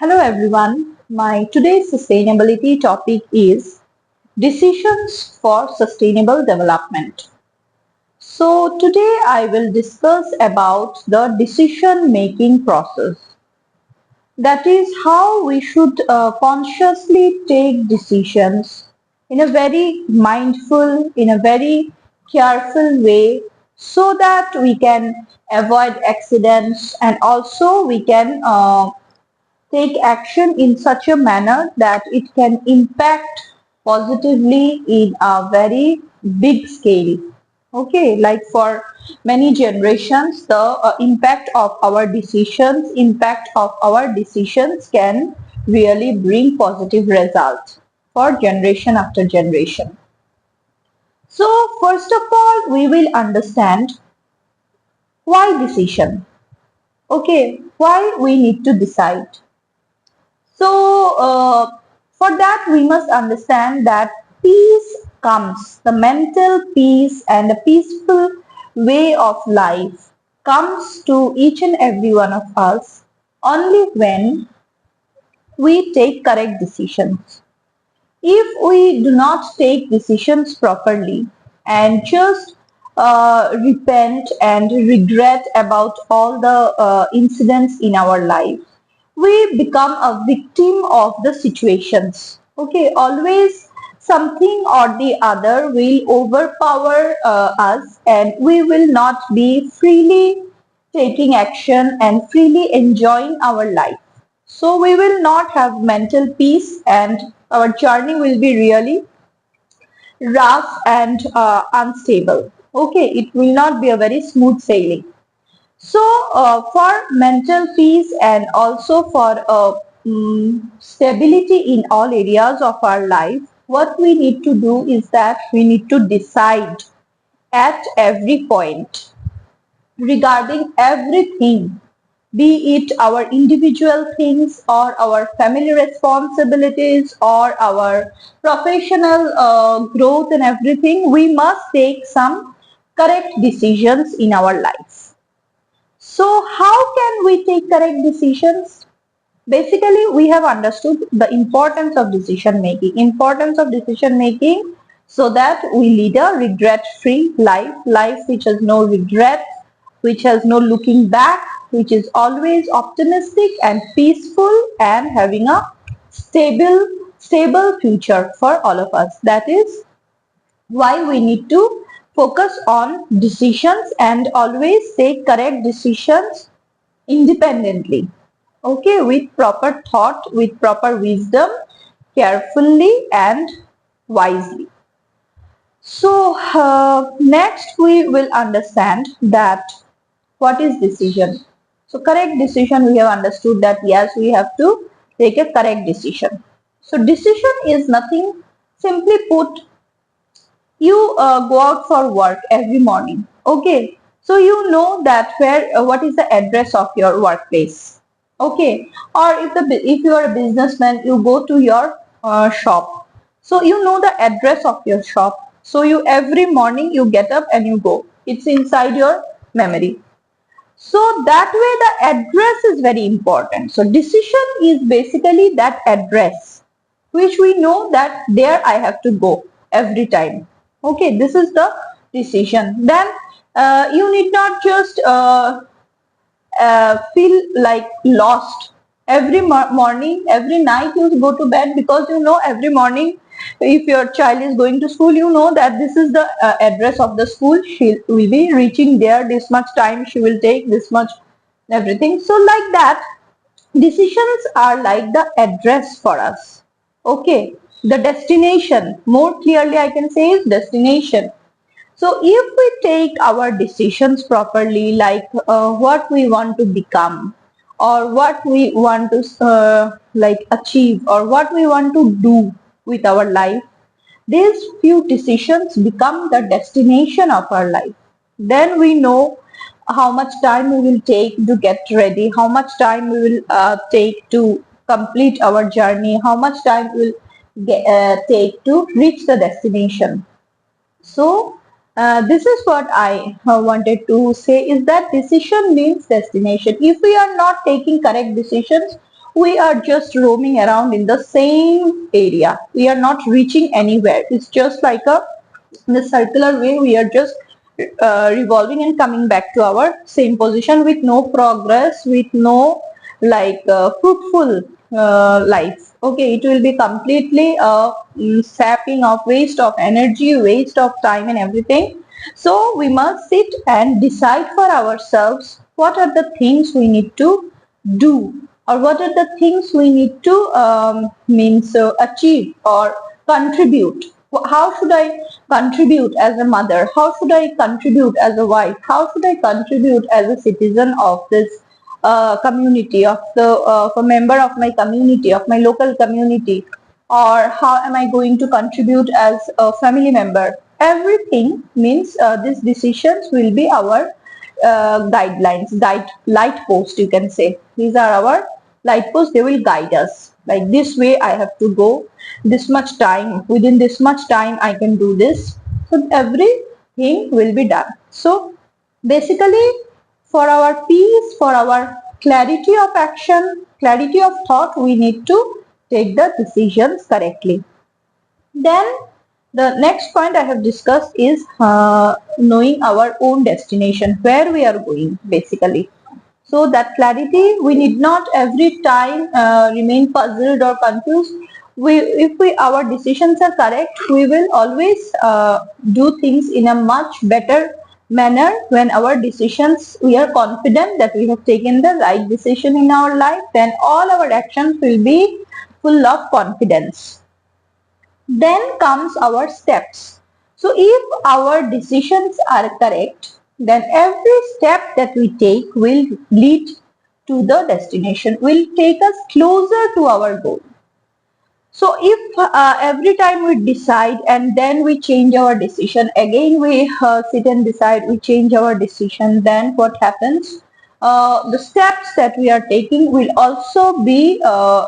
Hello everyone. My today's sustainability topic is decisions for sustainable development. So today I will discuss about the decision making process. That is how we should consciously take decisions in a very mindful, in a very careful way so that we can avoid accidents and also we can take action in such a manner that it can impact positively in a very big scale. Okay, like for many generations, the impact of our decisions can really bring positive results for generation after generation. So first of all, we will understand why decision. Okay, why we need to decide. So, for that, we must understand that peace comes, the mental peace and the peaceful way of life comes to each and every one of us only when we take correct decisions. If we do not take decisions properly and just repent and regret about all the incidents in our life, we become a victim of the situations. Okay, always something or the other will overpower us and we will not be freely taking action and freely enjoying our life. So we will not have mental peace and our journey will be really rough and unstable. Okay, it will not be a very smooth sailing. So, for mental peace and also for stability in all areas of our life, what we need to do is that we need to decide at every point regarding everything, be it our individual things or our family responsibilities or our professional growth and everything, we must take some correct decisions in our life. So how can we take correct decisions? Basically, we have understood the importance of decision making so that we lead a regret-free life which has no regrets, which has no looking back, which is always optimistic and peaceful and having a stable future for all of us. That is why we need to focus on decisions and always take correct decisions independently. Okay, with proper thought, with proper wisdom, carefully and wisely. So next we will understand that what is decision. So correct decision, we have understood that yes, we have to take a correct decision. So decision is nothing, simply put, you go out for work every morning. Okay, so you know that what is the address of your workplace. Okay, or if you are a businessman, you go to your shop, so you know the address of your shop, so you every morning you get up and you go, it's inside your memory. So that way the address is very important. So decision is basically that address which we know that there I have to go every time. Okay, this is the decision. Then you need not just feel like lost. Every morning, every night you go to bed because you know every morning if your child is going to school, you know that this is the address of the school. She will be reaching there this much time, she will take this much everything. So like that, decisions are like the address for us. Okay, the destination, more clearly I can say is destination. So if we take our decisions properly, like what we want to become or what we want to like achieve or what we want to do with our life, these few decisions become the destination of our life. Then we know how much time we will take to get ready, how much time we will take to complete our journey, how much time we will take to reach the destination. So, this is what I wanted to say is that decision means destination. If we are not taking correct decisions, we are just roaming around in the same area. We are not reaching anywhere. It's just like in a circular way. We are just revolving and coming back to our same position with no progress, with no fruitful life. Okay, it will be completely sapping of waste of energy, waste of time and everything. So we must sit and decide for ourselves what are the things we need to do, or what are the things we need to achieve or contribute. How should I contribute as a mother? How should I contribute as a wife? How should I contribute as a citizen of this community, of a member of my community, of my local community? Or how am I going to contribute as a family member? Everything means these decisions will be our guidelines, light post, you can say. These are our light posts. They will guide us. Like this way I have to go, this much time, within this much time I can do this. So everything will be done. So basically, for our peace, for our clarity of action, clarity of thought, we need to take the decisions correctly. Then the next point I have discussed is knowing our own destination, where we are going basically. So that clarity, we need not every time remain puzzled or confused. If our decisions are correct, we will always do things in a much better manner. When our decisions, we are confident that we have taken the right decision in our life, then all our actions will be full of confidence. Then comes our steps. So if our decisions are correct, then every step that we take will lead to the destination, will take us closer to our goal. So if every time we decide and then we change our decision, again we sit and decide, we change our decision, then what happens? The steps that we are taking will also be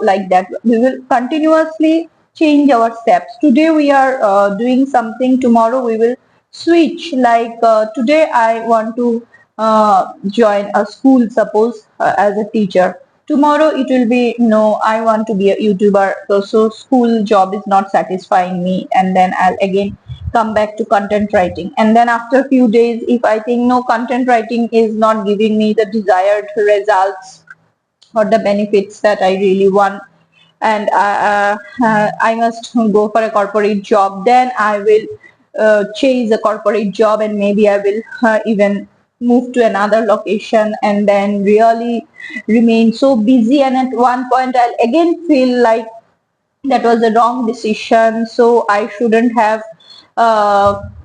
like that. We will continuously change our steps. Today we are doing something, tomorrow we will switch. Like today I want to join a school, suppose as a teacher. Tomorrow it will be, no, I want to be a YouTuber. So school job is not satisfying me, and then I'll again come back to content writing. And then after a few days, if I think no, content writing is not giving me the desired results or the benefits that I really want, and I must go for a corporate job, then I will chase a corporate job, and maybe I will even move to another location and then really remain so busy, and at one point I'll again feel like that was a wrong decision, so I shouldn't have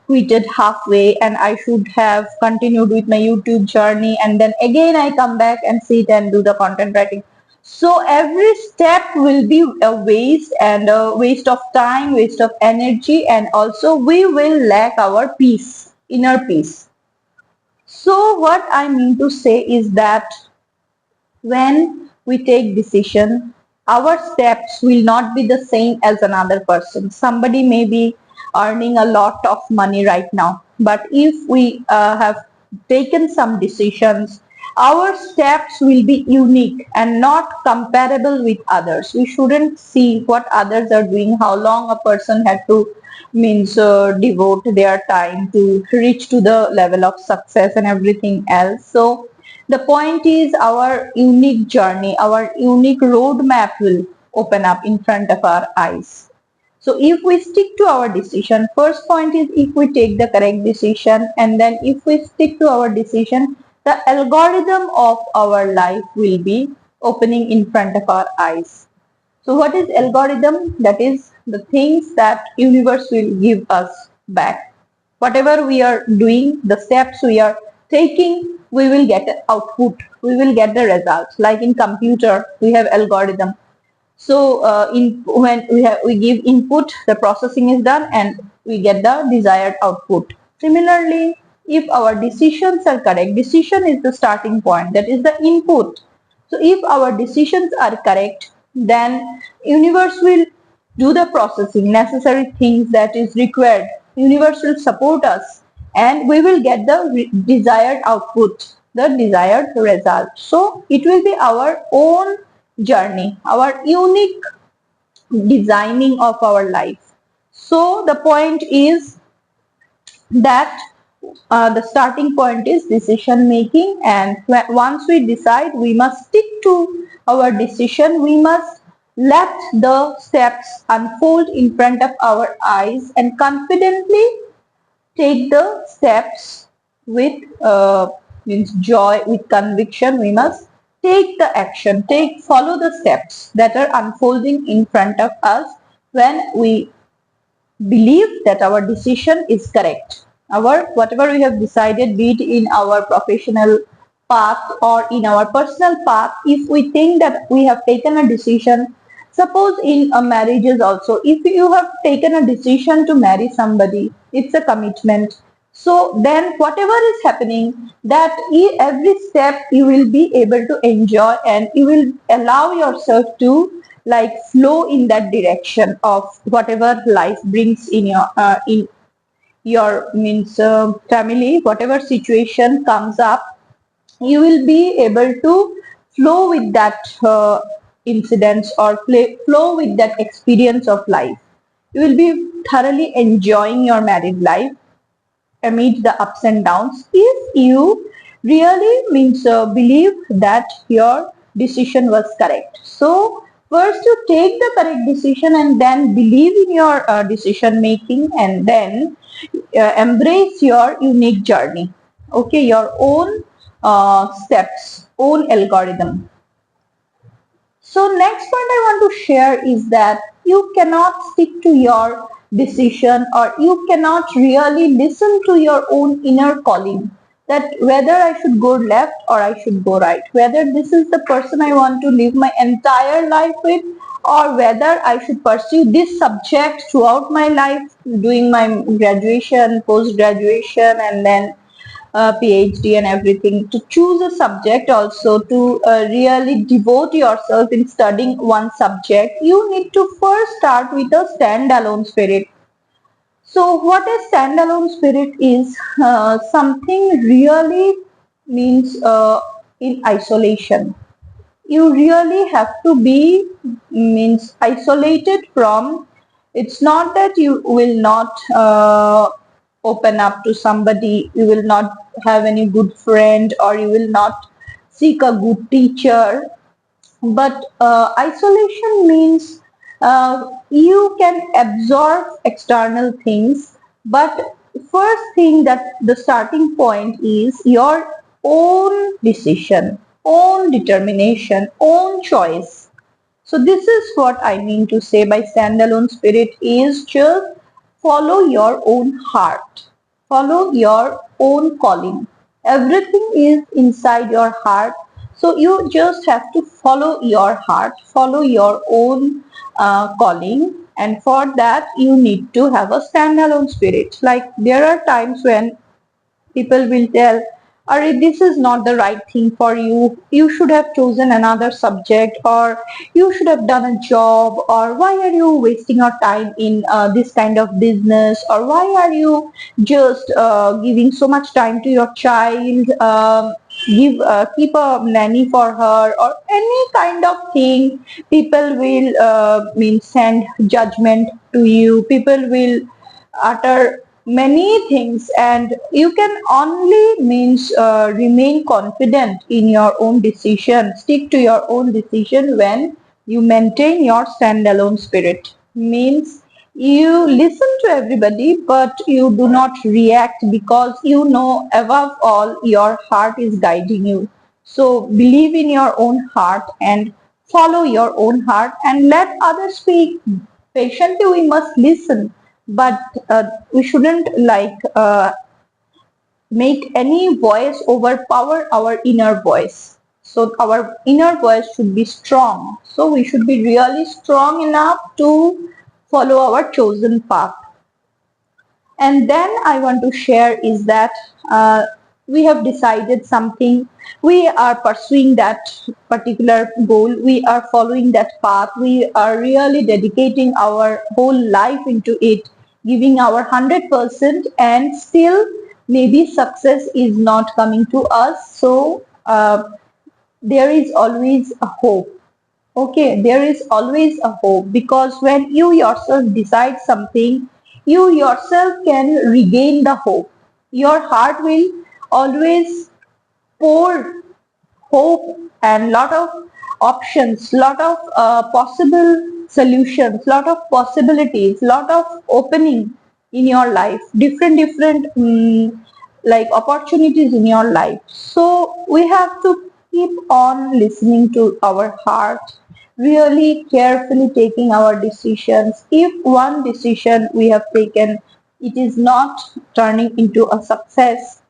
quitted halfway, and I should have continued with my YouTube journey, and then again I come back and sit and do the content writing. So every step will be a waste, and a waste of time, waste of energy, and also we will lack our peace, inner peace. So what I mean to say is that when we take decision, our steps will not be the same as another person. Somebody may be earning a lot of money right now, but if we have taken some decisions, our steps will be unique and not comparable with others. We shouldn't see what others are doing, how long a person had to devote their time to reach to the level of success and everything else. So the point is, our unique journey, our unique roadmap will open up in front of our eyes. So if we stick to our decision, first point is if we take the correct decision, and then if we stick to our decision, the algorithm of our life will be opening in front of our eyes. So what is algorithm? That is the things that universe will give us back. Whatever we are doing, the steps we are taking, we will get an output. We will get the results. Like in computer, we have algorithm. So when we give input, the processing is done and we get the desired output. Similarly, if our decisions are correct, decision is the starting point, that is the input. So if our decisions are correct, then universe will do the processing, necessary things that is required. Universe will support us and we will get the desired output, the desired result. So it will be our own journey, our unique designing of our life. So the point is that the starting point is decision making, and once we decide, we must stick to our decision. We must let the steps unfold in front of our eyes and confidently take the steps with means joy, with conviction. We must take the action, follow the steps that are unfolding in front of us when we believe that our decision is correct. Our whatever we have decided, be it in our professional path or in our personal path, if we think that we have taken a decision, suppose in a marriages also, if you have taken a decision to marry somebody, it's a commitment. So then whatever is happening, that every step you will be able to enjoy, and you will allow yourself to like flow in that direction of whatever life brings in your means family. Whatever situation comes up, you will be able to flow with that incidents, or flow with that experience of life. You will be thoroughly enjoying your married life amid the ups and downs, if you really means believe that your decision was correct. So first you take the correct decision, and then believe in your decision making, and then embrace your unique journey. Okay, your own steps, own algorithm. So next point I want to share is that you cannot stick to your decision, or you cannot really listen to your own inner calling, that whether I should go left or I should go right, whether this is the person I want to live my entire life with, or whether I should pursue this subject throughout my life, doing my graduation, post graduation, and then PhD and everything. To choose a subject, also to really devote yourself in studying one subject, you need to first start with a standalone spirit. So what a standalone spirit is, something really means in isolation. You really have to be means isolated from. It's not that you will not open up to somebody, you will not have any good friend, or you will not seek a good teacher, but isolation means you can absorb external things, but first thing, that the starting point is your own decision, own determination, own choice. So this is what I mean to say by standalone spirit, is just follow your own heart, follow your own calling. Everything is inside your heart. So you just have to follow your heart, follow your own calling, and for that you need to have a standalone spirit. Like there are times when people will tell, Are, this is not the right thing for you. You should have chosen another subject, or you should have done a job, or why are you wasting your time in this kind of business, or why are you just giving so much time to your child? Keep a nanny for her, or any kind of thing. People will mean send judgment to you. People will utter many things, and you can only means remain confident in your own decision, stick to your own decision, when you maintain your standalone spirit. Means you listen to everybody, but you do not react, because you know above all your heart is guiding you. So believe in your own heart and follow your own heart, and let others speak. Patiently we must listen, but we shouldn't like make any voice overpower our inner voice. So our inner voice should be strong. So we should be really strong enough to follow our chosen path. And then I want to share is that we have decided something, we are pursuing that particular goal, we are following that path, we are really dedicating our whole life into it, giving our 100%, and still maybe success is not coming to us. So there is always a hope. Okay, there is always a hope because when you yourself decide something, you yourself can regain the hope. Your heart will always pour hope and lot of options, lot of possible solutions, lot of possibilities, lot of opening in your life, different like opportunities in your life. So we have to keep on listening to our heart, really carefully taking our decisions. If one decision we have taken, it is not turning into a success,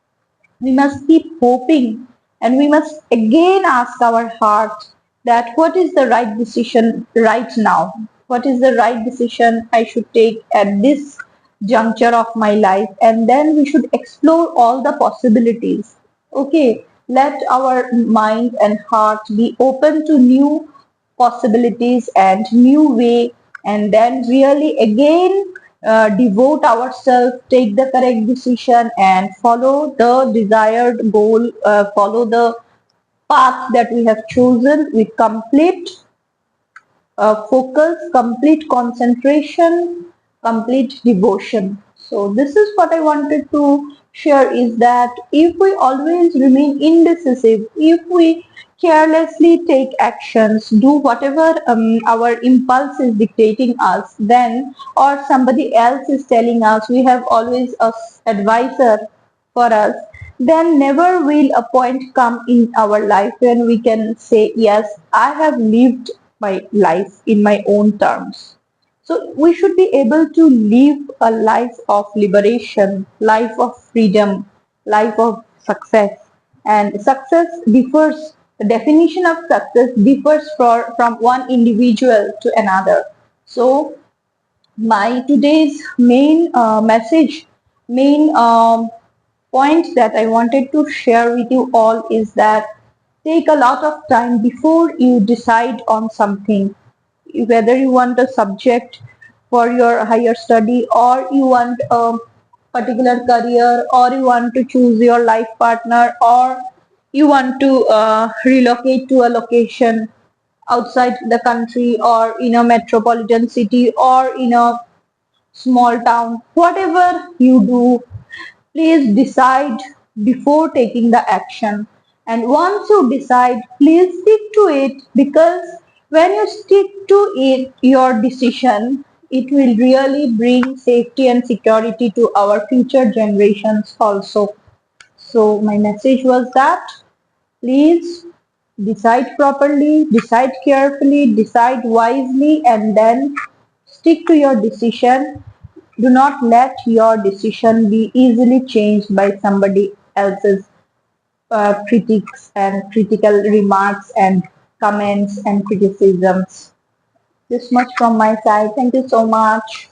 we must keep hoping and we must again ask our heart that what is the right decision right now? What is the right decision I should take at this juncture of my life? And then we should explore all the possibilities. Okay, let our mind and heart be open to new possibilities and new way, and then really again devote ourselves, take the correct decision and follow the desired goal, follow the path that we have chosen with complete focus, complete concentration, complete devotion. So this is what I wanted to share, is that if we always remain indecisive, if we carelessly take actions, do whatever our impulse is dictating us, then or somebody else is telling us, we have always a advisor for us, then never will a point come in our life when we can say, yes, I have lived my life in my own terms. So we should be able to live a life of liberation, life of freedom, life of success. And success differs, the definition of success differs from one individual to another. So my today's main message, main point that I wanted to share with you all is that take a lot of time before you decide on something, whether you want a subject for your higher study or you want a particular career or you want to choose your life partner or you want to relocate to a location outside the country or in a metropolitan city or in a small town, whatever you do, please decide before taking the action. And once you decide, please stick to it, because when you stick to it, your decision, it will really bring safety and security to our future generations also. So my message was that please decide properly, decide carefully, decide wisely, and then stick to your decision. Do not let your decision be easily changed by somebody else's critics and critical remarks and comments and criticisms. This much from my side. Thank you so much.